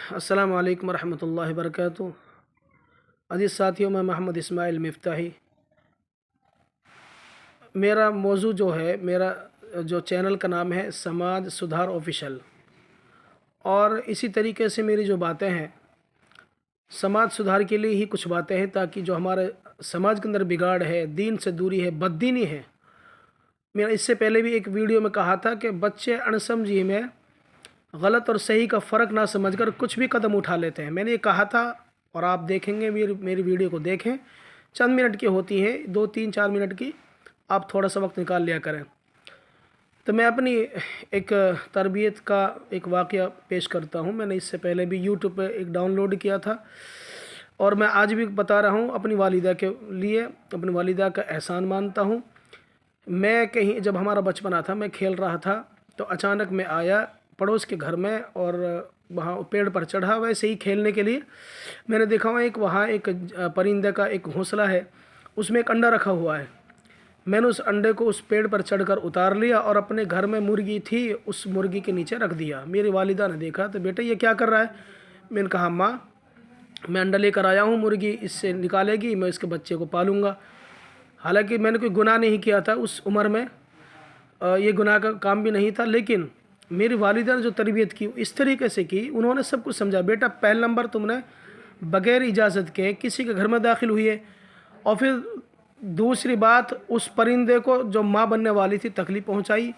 अस्सलाम वालेकुम रहमतुल्लाहि वबरकातुहू। अज़ीज़ साथियों, मैं मोहम्मद इस्माइल मिफ्ताही। मेरा मौजू जो है, मेरा जो चैनल का नाम है समाज सुधार ऑफिशियल, और इसी तरीके से मेरी जो बातें हैं समाज सुधार के लिए ही कुछ बातें हैं, ताकि जो हमारे समाज के अंदर बिगाड़ है, दीन से दूरी है, बददीनी है। मेरा इससे पहले भी एक वीडियो में कहा था कि बच्चे अणसमझी में गलत और सही का फ़र्क ना समझकर कुछ भी कदम उठा लेते हैं। मैंने ये कहा था, और आप देखेंगे, मेरी वीडियो को देखें, चंद मिनट की होती है, 2-3-4 मिनट की, आप थोड़ा सा वक्त निकाल लिया करें। तो मैं अपनी एक तरबियत का एक वाक़या पेश करता हूँ। मैंने इससे पहले भी यूट्यूब पे एक डाउनलोड किया था, और मैं आज भी बता रहा हूँ अपनी वालिदा के लिए। अपनी वालिदा का एहसान मानता हूँ। मैं कहीं, जब हमारा बचपना था, मैं खेल रहा था, तो अचानक मैं आया पड़ोस के घर में, और वहाँ पेड़ पर चढ़ा वैसे ही खेलने के लिए। मैंने देखा वहाँ एक परिंदे का एक घोंसला है, उसमें एक अंडा रखा हुआ है। मैंने उस अंडे को उस पेड़ पर चढ़कर उतार लिया, और अपने घर में मुर्गी थी, उस मुर्गी के नीचे रख दिया। मेरी वालिदा ने देखा, तो बेटा ये क्या कर रहा है? मैंने कहा, माँ मैं अंडा लेकर आया हूँ, मुर्गी इससे निकालेगी, मैं इसके बच्चे को पालूँगा। हालांकि मैंने कोई गुनाह नहीं किया था उस उम्र में, ये गुनाह का काम भी नहीं था, लेकिन मेरी वालिदा ने जो तरबियत की इस तरीके से की, उन्होंने सब कुछ समझा। बेटा, पहला नंबर, तुमने बग़ैर इजाज़त के किसी के घर में दाखिल हुई है, और फिर दूसरी बात, उस परिंदे को जो माँ बनने वाली थी तकलीफ़ पहुँचाई।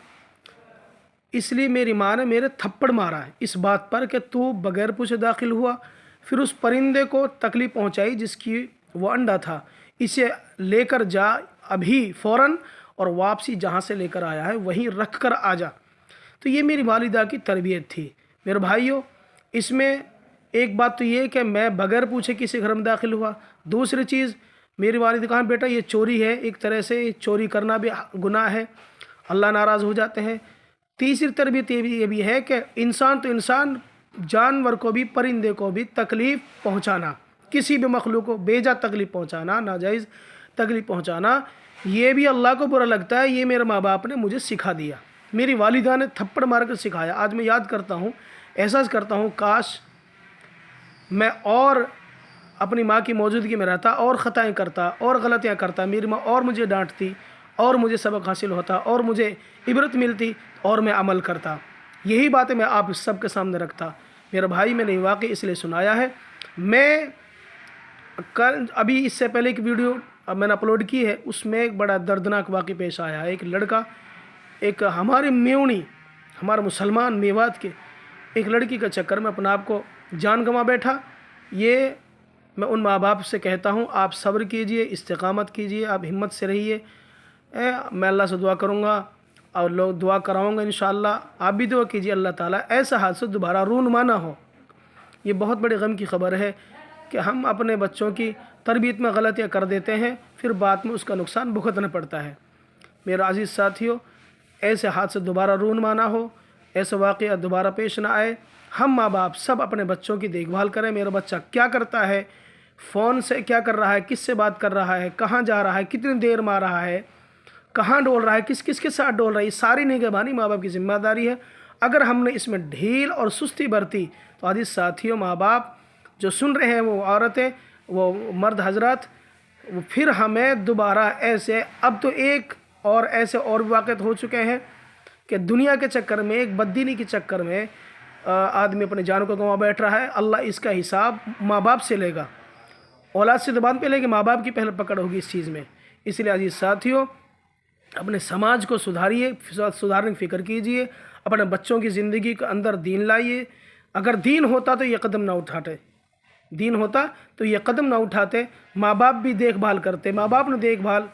इसलिए मेरी माँ ने मेरे थप्पड़ मारा है इस बात पर कि तू बग़ैर पूछे दाखिल हुआ, फिर उस परिंदे को तकलीफ़ पहुँचाई जिसकी वो अंडा था। इसे लेकर जा अभी फ़ौरन, और वापसी जहाँ से लेकर आया है वहीं रख कर आ जा। तो ये मेरी वालिदा की तरबियत थी। मेरे भाइयों, इसमें एक बात तो ये कि मैं बग़ैर पूछे किसी घर में दाखिल हुआ। दूसरी चीज़, मेरी वालिदा कहा, बेटा ये चोरी है, एक तरह से चोरी करना भी गुनाह है, अल्लाह नाराज़ हो जाते हैं। तीसरी तरबियत ये भी है कि इंसान तो इंसान, जानवर को भी, परिंदे को भी तकलीफ़ पहुँचाना, किसी भी मखलूक को बेजा तकलीफ़ पहुँचाना, नाजायज़ तकलीफ़ पहुँचाना, ये भी अल्लाह को बुरा लगता है। ये मेरे माँ बाप ने मुझे सिखा दिया, मेरी वालिदा ने थप्पड़ मार कर सिखाया। आज मैं याद करता हूँ, एहसास करता हूँ, काश मैं और अपनी माँ की मौजूदगी में रहता, और ख़ताएँ करता, और गलतियाँ करता, मेरी माँ और मुझे डांटती, और मुझे सबक हासिल होता, और मुझे इबरत मिलती, और मैं अमल करता। यही बातें मैं आप सब के सामने रखता। मेरा भाई, मैंने वाक़ई इसलिए सुनाया है। मैं कल, अभी इससे पहले एक वीडियो मैंने अपलोड की है, उसमें एक बड़ा दर्दनाक वाक़या पेश आया है। एक लड़का, एक हमारे मेवनी, हमारे मुसलमान मेवात के एक लड़की के चक्कर में अपना आप को जान गंवा बैठा। ये मैं उन माँ बाप से कहता हूँ, आप सब्र कीजिए, इस्तिक़ामत कीजिए, आप हिम्मत से रहिए। मैं अल्लाह से दुआ करूँगा, और लोग दुआ कराऊँगा इंशाअल्लाह। आप भी दुआ कीजिए, अल्लाह ताला ऐसा हादसा दोबारा रूनुमा ना हो। ये बहुत बड़ी गम की ख़बर है कि हम अपने बच्चों की तरबियत में गलतियाँ कर देते हैं, फिर बाद में उसका नुकसान भुगतना पड़ता है। मेरा अज़ीज़ साथियों, ऐसे हादसे दोबारा रूनुमा ना हो, ऐसे वाक़या दोबारा पेश ना आए। हम माँ बाप सब अपने बच्चों की देखभाल करें। मेरा बच्चा क्या करता है, फ़ोन से क्या कर रहा है, किससे बात कर रहा है, कहाँ जा रहा है, कितनी देर में आ रहा है, कहाँ डोल रहा है, किस किस के साथ डोल रहा है, ये सारी निगरानी माँ बाप की ज़िम्मेदारी है। अगर हमने इसमें ढील और सुस्ती बरती, तो अज़ीज़ साथियों, माँ बाप जो सुन रहे हैं, वो औरतें, वो मर्द हजरात, फिर हमें दोबारा ऐसे, अब तो एक और ऐसे और भी वाक़े हो चुके हैं कि दुनिया के चक्कर में, एक बददीनी के चक्कर में आदमी अपने जान को गंवा बैठ रहा है। अल्लाह इसका हिसाब माँ बाप से लेगा। औलाद से तो बाद पे लेकिन माँ बाप की पहले पकड़ होगी इस चीज़ में। इसलिए अजीज़ साथियों, अपने समाज को सुधारिए, सुधारने की फ़िक्र कीजिए, अपने बच्चों की ज़िंदगी के अंदर दीन लाइए। अगर दीन होता तो ये कदम ना उठाते, दीन होता तो ये कदम ना उठाते। माँ बाप भी देखभाल करते, माँ बाप ने देखभाल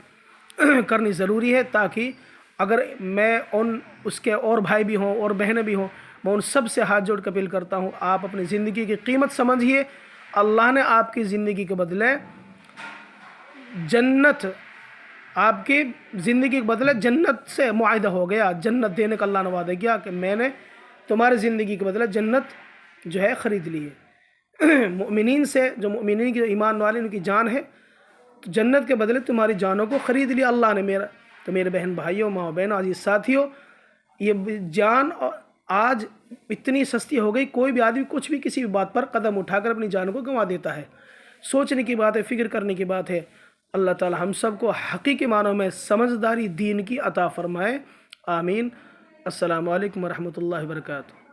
करनी ज़रूरी है, ताकि अगर मैं उन उसके और भाई भी हों और बहनें भी हों, मैं उन सब से हाथ जोड़ कर अपील करता हूँ, आप अपनी ज़िंदगी की कीमत समझिए। अल्लाह ने आपकी ज़िंदगी के बदले जन्नत, आपकी ज़िंदगी के बदले जन्नत से मुआहदा हो गया। जन्नत देने का अल्लाह ने वादा किया कि मैंने तुम्हारी ज़िंदगी के बदले जन्नत जो है ख़रीद ली है। मुमिनीन से, जो मुमिनीन की ईमान वाले, उनकी जान है, तो जन्नत के बदले तुम्हारी जानों को ख़रीद लिया अल्लाह ने। मेरा तो मेरे बहन भाइयों, माँ बहनों, अजीज़ साथियों, ये जान آج اتنی سستی ہو گئی، کوئی بھی آدمی کچھ بھی کسی بھی بات پر قدم اٹھا کر اپنی جان کو گنوا دیتا ہے۔ سوچنے کی بات ہے، فکر کرنے کی بات ہے۔ اللہ تعالی ہم سب کو حقیقی معنوں میں سمجھداری دین کی عطا فرمائے، آمین۔ السلام علیکم ورحمۃ اللہ وبرکاتہ۔